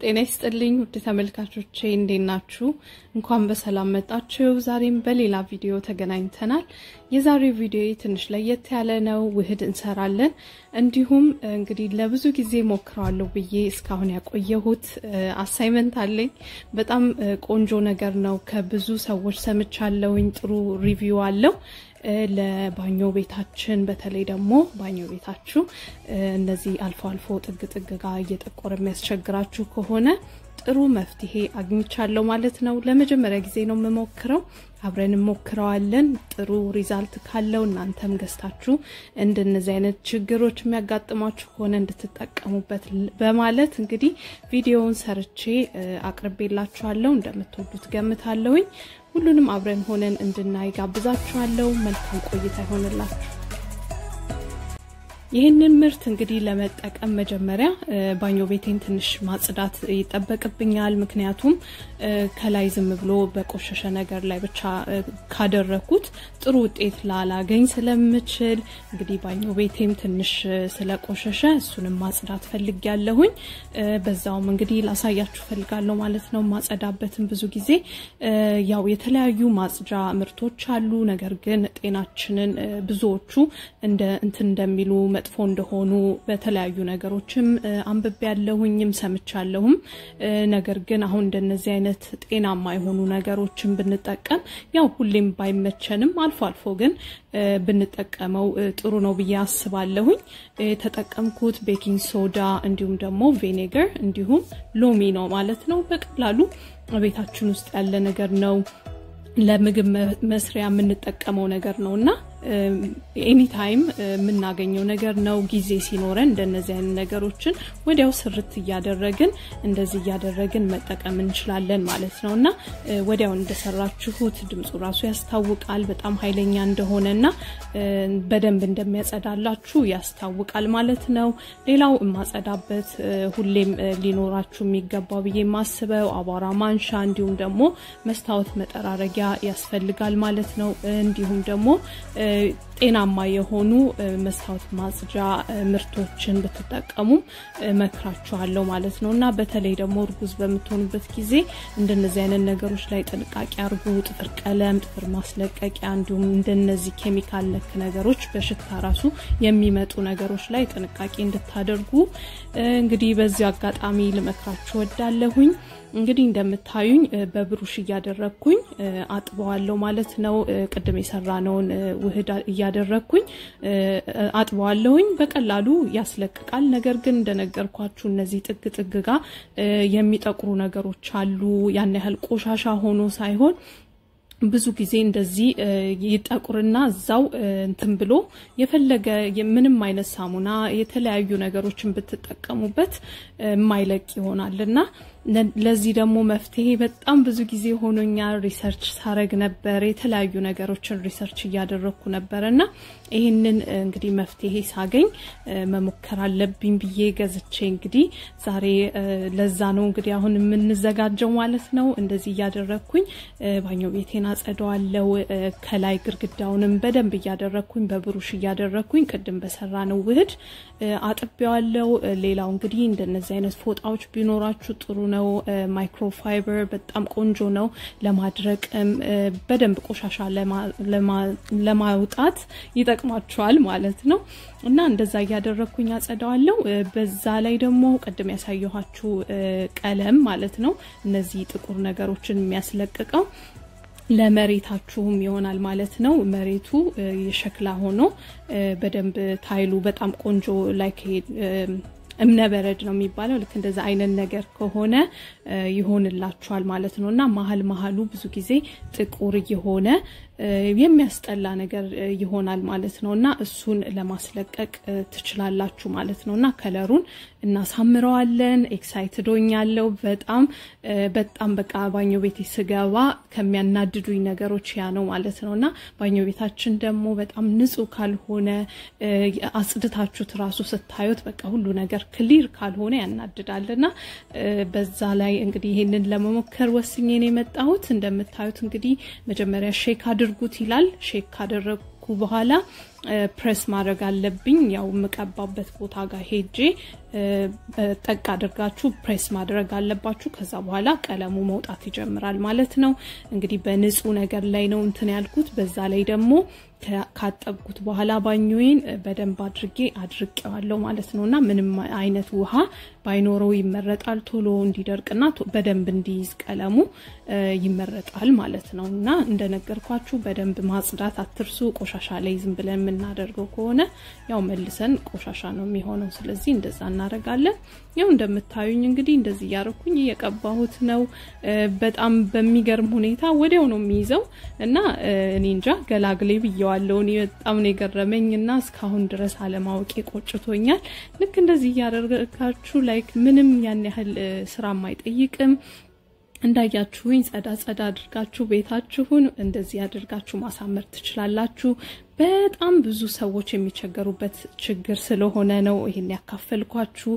ጤና ይስጥልኝ ውድ ተመልካቾቼ እንዴት ናችሁ? እንኳን በሰላም መጣችሁ። ዛሬም በሌላ ቪዲዮ ተገናኝተናል። የዛሬው ቪዲዮ ትንሽ ለየት ያለ ነው። ውህድ እንሰራለን። እንዲሁም እንግዲህ ለብዙ ጊዜ ሞክራለሁ ብዬ እስካሁን ያቆየሁት አሳይመንት አለኝ። በጣም ቆንጆ ነገር ነው። ከብዙ ሰዎች ሰምቻለሁኝ። ጥሩ ሪቪው አለው። ለባኞ ቤታችን በተለይ ደግሞ ባኞ ቤታችሁ እነዚህ አልፎ አልፎ ጥግ ጋር እየጠቆረ የሚያስቸግራችሁ ከሆነ ጥሩ መፍትሄ አግኝቻለሁ ማለት ነው። ለመጀመሪያ ጊዜ ነው መሞክረው። አብረን ሞክራለን። ጥሩ ሪዛልት ካለው እናንተም ገስታችሁ እንደነዚህ አይነት ችግሮች የሚያጋጥማችሁ ከሆነ እንድትጠቀሙበት በማለት እንግዲህ ቪዲዮውን ሰርቼ አቅርቤላችኋለሁ። እንደምትወዱት ገምታለሁኝ። ሁሉንም አብረን ሆነን እንድናይ ጋብዛችኋለሁ። መልካም ቆይታ ይሆንላችሁ። ይሄንን ምርት እንግዲህ ለመጠቀም መጀመሪያ ባኞ ቤቴን ትንሽ ማጽዳት ይጠበቅብኛል። ምክንያቱም ከላይ ዝም ብሎ በቆሸሸ ነገር ላይ ብቻ ካደረኩት ጥሩ ውጤት ላላገኝ ስለምችል እንግዲህ ባኞ ቤቴም ትንሽ ስለቆሸሸ እሱንም ማጽዳት ፈልጊያለሁኝ። በዛውም እንግዲህ ላሳያችሁ ፈልጋለሁ ማለት ነው። ማጽዳበትም ብዙ ጊዜ ያው የተለያዩ ማጽጃ ምርቶች አሉ። ነገር ግን ጤናችንን ብዙዎቹ እንደሚሉ መጥፎ እንደሆኑ በተለያዩ ነገሮችም አንብቤ ያለሁኝም ሰምቻለሁም። ነገር ግን አሁን እንደነዚህ አይነት ጤናማ የሆኑ ነገሮችን ብንጠቀም ያው ሁሌም ባይመቸንም አልፎ አልፎ ግን ብንጠቀመው ጥሩ ነው ብዬ አስባለሁኝ። ተጠቀምኩት ቤኪንግ ሶዳ እንዲሁም ደግሞ ቪኔገር እንዲሁም ሎሚ ነው ማለት ነው። በቀላሉ ቤታችን ውስጥ ያለ ነገር ነው። ለምግብ መስሪያ የምንጠቀመው ነገር ነውና ኤኒ ታይም የምናገኘው ነገር ነው። ጊዜ ሲኖረን እንደነዚህ አይነት ነገሮችን ወዲያው ስርት እያደረግን እንደዚህ እያደረግን መጠቀም እንችላለን ማለት ነውና ወዲያው እንደሰራችሁት ድምጹ ራሱ ያስታውቃል። በጣም ኃይለኛ እንደሆነና በደንብ እንደሚያጸዳላችሁ ያስታውቃል ማለት ነው። ሌላው ማጸዳበት ሁሌም ሊኖራችሁ የሚገባው ብዬ ማስበው አቧራ ማንሻ እንዲሁም ደግሞ መስታወት መጠራረጊያ ያስፈልጋል ማለት ነው። እንዲሁም ደግሞ ጤናማ የሆኑ መስታወት ማጽጃ ምርቶችን በተጠቀሙ መክራችኋለሁ ማለት ነውና በተለይ ደግሞ ርጉዝ በመሆኑበት ጊዜ እንደነዚህ አይነት ነገሮች ላይ ጥንቃቄ አድርጉ። ጥፍር ቀለም፣ ጥፍር ማስለቀቂያ እንዲሁም እንደነዚህ ኬሚካል ነክ ነገሮች በሽታ ራሱ የሚመጡ ነገሮች ላይ ጥንቃቄ እንድታደርጉ እንግዲህ በዚህ አጋጣሚ ልመክራችሁ ወዳለሁኝ። እንግዲህ እንደምታዩኝ በብሩሽ ያደረኩኝ አጥበዋለሁ ማለት ነው። ቅድም የሰራነውን ውህድ ያደረኩኝ አጥበዋለሁኝ። በቀላሉ ያስለቅቃል። ነገር ግን እንደነገርኳችሁ እነዚህ ጥግ ጋር የሚጠቁሩ ነገሮች አሉ። ያን ያህል ቆሻሻ ሆኖ ሳይሆን ብዙ ጊዜ እንደዚህ ይጠቁርና እዛው እንትን ብሎ የፈለገ ምንም አይነት ሳሙና የተለያዩ ነገሮችን ብትጠቀሙበት ማይለቅ ይሆናልና ለዚህ ደግሞ መፍትሄ በጣም ብዙ ጊዜ ሆኖኛል። ሪሰርች ሳረግ ነበር። የተለያዩ ነገሮችን ሪሰርች ያደረኩ ነበርና ይሄንን እንግዲህ መፍትሄ ሳገኝ መሞከር አለብኝ ብዬ ገዝቼ እንግዲህ ዛሬ ለዛ ነው እንግዲህ አሁን የምንዘጋጀው ማለት ነው። እንደዚህ ያደረኩኝ ባኞ ቤቴን አጸዳዋለሁ። ከላይ ግርግዳውንም በደንብ ያደረኩኝ በብሩሽ ያደረኩኝ ቅድም በሰራነው ውህድ አጥቤዋለሁ። ሌላው እንግዲህ እንደነዚህ አይነት ፎጣዎች ቢኖራችሁ ጥሩ ነው። ማይክሮፋይበር በጣም ቆንጆ ነው። ለማድረቅም በደንብ ቆሻሻ ለማውጣት ይጠቅማችኋል ማለት ነው። እና እንደዛ ያደረኩኝ አጸዳዋለሁ። በዛ ላይ ደግሞ ቀደም ያሳየኋችሁ ቀለም ማለት ነው። እነዚህ ጥቁር ነገሮችን የሚያስለቅቀው ለመሬታችሁም ይሆናል ማለት ነው። መሬቱ የሸክላ ሆኖ በደንብ ታይሉ በጣም ቆንጆ ላይክ እምነበረድ ነው የሚባለው ልክ እንደዛ አይነት ነገር ከሆነ ይሆንላችኋል ማለት ነውና መሐሉ ብዙ ጊዜ ጥቁር የሆነ የሚያስጠላ ነገር ይሆናል ማለት ነውና እሱን ለማስለቀቅ ትችላላችሁ ማለት ነውና ከለሩን እናሳምረዋለን። ኤክሳይትድ ሆኛለሁ በጣም በቃ ባኞ ቤቴ ስገባ ከሚያናድዱኝ ነገሮች ያ ነው ማለት ነውና ባኞ ቤታችን ደግሞ በጣም ንጹህ ካልሆነ አጽድታችሁት ራሱ ስታዩት በቃ ሁሉ ነገር ክሊር ካልሆነ ያናድዳልና በዛ ላይ እንግዲህ ይሄንን ለመሞከር ወስኜ ነው የመጣሁት። እንደምታዩት እንግዲህ መጀመሪያ ሼክ አድርጉት ይላል። ሼክ ካደረኩ በኋላ ፕሬስ ማድረግ አለብኝ ያው መቀባበት ቦታ ጋር ሄጄ ጠቅ አድርጋችሁ ፕሬስ ማድረግ አለባችሁ ከዛ በኋላ ቀለሙ መውጣት ይጀምራል ማለት ነው እንግዲህ በንጹህ ነገር ላይ ነው እንትን ያልኩት በዛ ላይ ደግሞ ካጠብኩት በኋላ ባኞዬን በደንብ አድርቄዋለሁ ማለት ነውና ምንም አይነት ውሃ ባይኖረው ይመረጣል ቶሎ እንዲደርቅና በደንብ እንዲይዝ ቀለሙ ይመረጣል ማለት ነውና እንደነገርኳችሁ በደንብ ማጽዳት አትርሱ ቆሻሻ ላይ ዝም ብለን ምናደርገው ከሆነ ያው መልሰን ቆሻሻ ነው የሚሆነው ስለዚህ እንደዛ እናረጋለን ያው እንደምታዩኝ እንግዲህ እንደዚህ ያርኩኝ የቀባሁት ነው በጣም በሚገርም ሁኔታ ወዲያው ነው የሚይዘው እና እኔ እንጃ ገላግሌ ብየዋለሁ እኔ በጣም ነው ገረመኝና እስካሁን ድረስ አለማወቄ ቆጭቶኛል ልክ እንደዚህ ያደርጋችሁ ላይክ ምንም ያን ያህል ስራ ማይጠይቅም እንዳያችሁኝ ጸዳ አድርጋችሁ ቤታችሁን እንደዚህ አድርጋችሁ ማሳመር ትችላላችሁ በጣም ብዙ ሰዎች የሚቸገሩበት ችግር ስለሆነ ነው ይሄን ያካፈልኳችሁ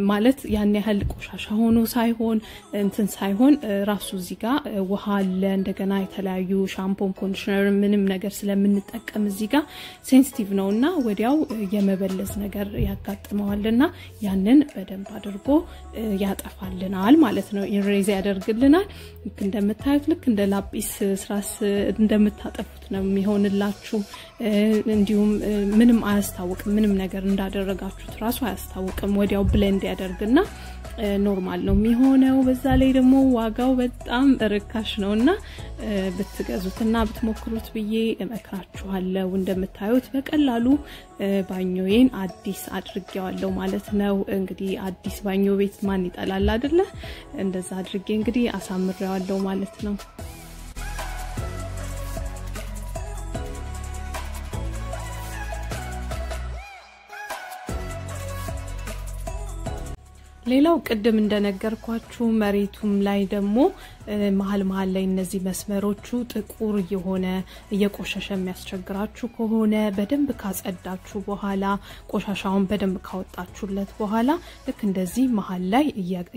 ማለት ያን ያህል ቆሻሻ ሆኖ ሳይሆን እንትን ሳይሆን ራሱ እዚህ ጋር ውሃ አለ እንደገና የተለያዩ ሻምፖን ኮንዲሽነር ምንም ነገር ስለምንጠቀም እዚህ ጋር ሴንሲቲቭ ነውና ወዲያው የመበለዝ ነገር ያጋጥመዋልና ያንን በደንብ አድርጎ ያጠፋልናል ማለት ነው ኢሬዝ ያደርግልናል ልክ እንደምታዩት ልክ እንደ ላጲስ ስራስ እንደምታጠፉት ነው የሚሆንላችሁ እንዲሁም ምንም አያስታውቅም ምንም ነገር እንዳደረጋችሁት ራሱ አያስታውቅም ወዲያው ብሌንድ ያደርግና ኖርማል ነው የሚሆነው በዛ ላይ ደግሞ ዋጋው በጣም ርካሽ ነውና ብትገዙትና ብትሞክሩት ብዬ እመክራችኋለሁ እንደምታዩት በቀላሉ ባኞዬን አዲስ አድርጌዋለሁ ማለት ነው እንግዲህ አዲስ ባኞ ቤት ማን ይጠላል አይደለ እንደዛ አድርጌ እንግዲህ አሳምሬዋለሁ ማለት ነው ሌላው ቀደም እንደነገርኳችሁ መሬቱም ላይ ደግሞ መሃል ላይ እነዚህ መስመሮቹ ጥቁር የሆነ የቆሻሻ የሚያስቸግራችሁ ከሆነ በደንብ ካጸዳችሁ በኋላ ቆሻሻውን በደንብ ካወጣችሁለት በኋላ ልክ እንደዚህ መሃል ላይ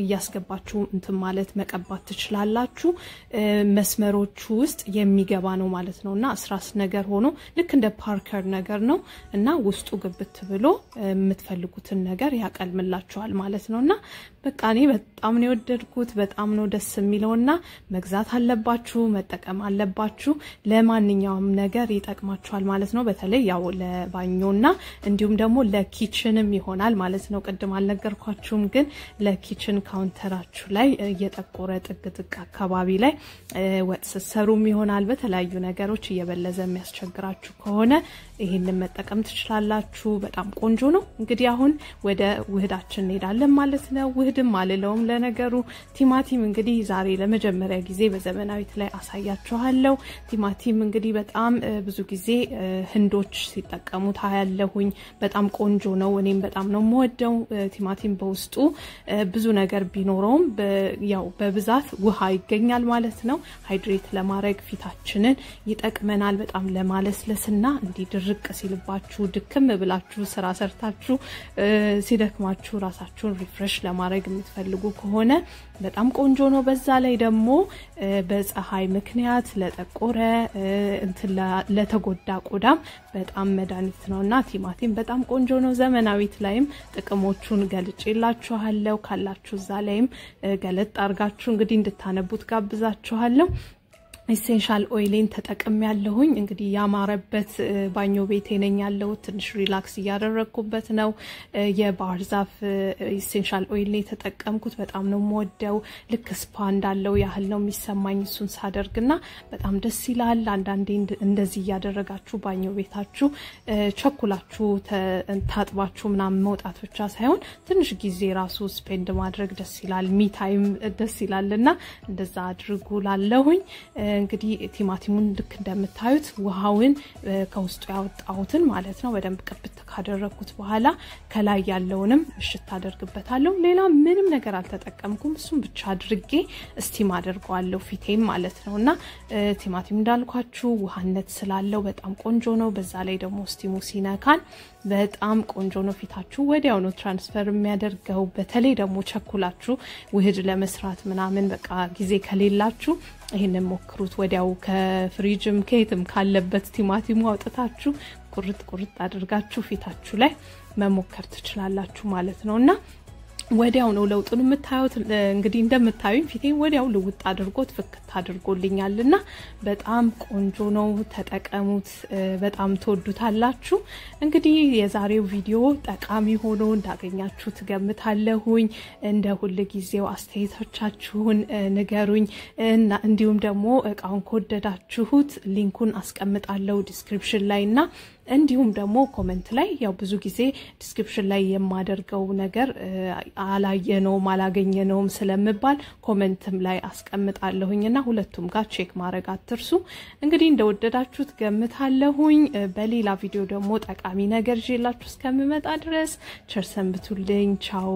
እያስገባችሁ እንትን ማለት መቀባት ትችላላችሁ መስመሮቹ ውስጥ የሚገባ ነው ማለት ነውና እስራስ ነገር ሆኖ ልክ እንደ ፓርከር ነገር ነው እና ውስጡ ግብት ብሎ የምትፈልጉትን ነገር ያቀልምላችኋል ማለት ነውና በቃ እኔ በጣም ነው ወደድኩት በጣም ነው ደስ የሚለውና መግዛት አለባችሁ መጠቀም አለባችሁ ለማንኛውም ነገር ይጠቅማችኋል ማለት ነው በተለይ ያው ለባኞና እንዲሁም ደግሞ ለኪችንም ይሆናል ማለት ነው ቀደም አልነገርኳችሁም ግን ለኪችን ካውንተራችሁ ላይ እየጠቆረ ጥቅጥቅ አካባቢ ላይ ወጥ ሰሩም ይሆናል በተለያዩ ነገሮች እየበለዘ የሚያስቸግራችሁ ከሆነ ይሄንን መጠቀም ትችላላችሁ በጣም ቆንጆ ነው እንግዲህ አሁን ወደ ውህዳችን እንሄዳለን ማለት ነው ውህድም አልለውም ለነገሩ ቲማቲም እንግዲህ ዛሬ ለመጀመሪያ ጊዜ በዘመናዊት ላይ አሳያችኋለሁ ቲማቲም እንግዲህ በጣም ብዙ ጊዜ ህንዶች ሲጠቀሙት ያለሁኝ በጣም ቆንጆ ነው እኔም በጣም ነው የምወደው ቲማቲም በውስጡ ብዙ ነገር ቢኖረውም ያው በብዛት ውሃ ይገኛል ማለት ነው ሃይድሬት ለማድረግ ፊታችንን ይጠቅመናል በጣም ለማለስለስና እንዲድርቅ ሲልባችሁ ድክም ብላችሁ ስራ ሰርታችሁ ሲደክማችሁ ራሳችሁን ሪፍሬሽ ለማድረግ የምትፈልጉ ከሆነ በጣም ቆንጆ ነው በዛ ላይ ደግሞ በፀሐይ ምክንያት ለጠቆረ እንትን ለተጎዳ ቆዳም በጣም መድኃኒት ነውና ቲማቲም በጣም ቆንጆ ነው ዘመናዊት ላይም ጥቅሞቹን ገልጬላችኋለሁ ካላችሁ እዛ ላይም ገለጥ አርጋችሁ እንግዲህ እንድታነቡት ጋብዛችኋለሁ ኢሴንሻል ኦይልን ተጠቅም ያለሁኝ እንግዲህ ያማረበት ባኞ ቤቴ ነኝ ያለው ትንሽ ሪላክስ ያደረኩበት ነው የባህር ዛፍ ኢሴንሻል ኦይል ላይ ተጠቀምኩት በጣም ነው ሞደው ልክ ስፓ እንዳለው ያህል ነው የሚሰማኝ እሱን ሳደርግና በጣም ደስ ይላል አንዳንዴ እንደዚህ ያደረጋችሁ ባኞ ቤታችሁ ቸኩላችሁ ታጥባችሁ ምናምን መውጣት ብቻ ሳይሆን ትንሽ ጊዜ ራሱ ስፔንድ ማድረግ ደስ ይላል ሚ ታይም ደስ ይላልና እንደዛ አድርጉ ላለሁኝ እንግዲህ ቲማቲሙን ልክ እንደምታዩት ውሃውን ከውስጡ ያወጣሁትን ማለት ነው በደንብ ቅብት ካደረኩት በኋላ ከላይ ያለውንም እሽት አደርግበታለሁ ሌላ ምንም ነገር አልተጠቀምኩም እሱን ብቻ አድርጌ ስቲም አደርጋለሁ ፊቴም ማለት ነውና ቲማቲም እንዳልኳችሁ ውሃነት ስላለው በጣም ቆንጆ ነው በዛ ላይ ደግሞ ስቲሙ ሲነካን በጣም ቆንጆ ነው ፊታችሁ ወዲያው ነው ትራንስፈር የሚያደርገው በተለይ ደግሞ ቸኩላችሁ ውህድ ለመስራት ምናምን በቃ ጊዜ ከሌላችሁ ይሄንን ሞክሩት ወዲያው ከፍሪጅም ከየትም ካለበት ቲማቲሙ አውጥታችሁ ቁርጥ አድርጋችሁ ፊታችሁ ላይ መሞከር ትችላላችሁ ማለት ነውና ወዲያው ነው ለውጡን የምታዩት እንግዲህ እንደምታዩኝ ፊቴን ወዲያው ልውጥ አድርጎት ፍክት አድርጎልኛልና በጣም ቆንጆ ነው ተጠቀሙት በጣም ተወዱታላችሁ እንግዲህ የዛሬው ቪዲዮ ጠቃሚ ሆኖ እንዳገኛችሁ ተገምታለሁኝ እንደ ሁሉ ጊዜው አስተያየቶቻችሁን ንገሩኝ እና እንዲሁም ደግሞ እቃውን ከወደዳችሁት ሊንኩን አስቀምጣለሁ ዲስክሪፕሽን ላይና እንዲሁም ደግሞ ኮሜንት ላይ ያው ብዙ ጊዜ ዲስክሪፕሽን ላይ የማደርገው ነገር አላየነውም አላገኘነውም ስለምባል ኮሜንትም ላይ አስቀምጣለሁኝና ሁለቱም ጋር ቼክ ማድረግ አትርሱ እንግዲህ እንደወደዳችሁት ገምታለሁኝ በሌላ ቪዲዮ ደግሞ ጠቃሚ ነገር ይዤላችሁ እስከምመጣ ድረስ ቸር ሰንብቱልኝ ቻው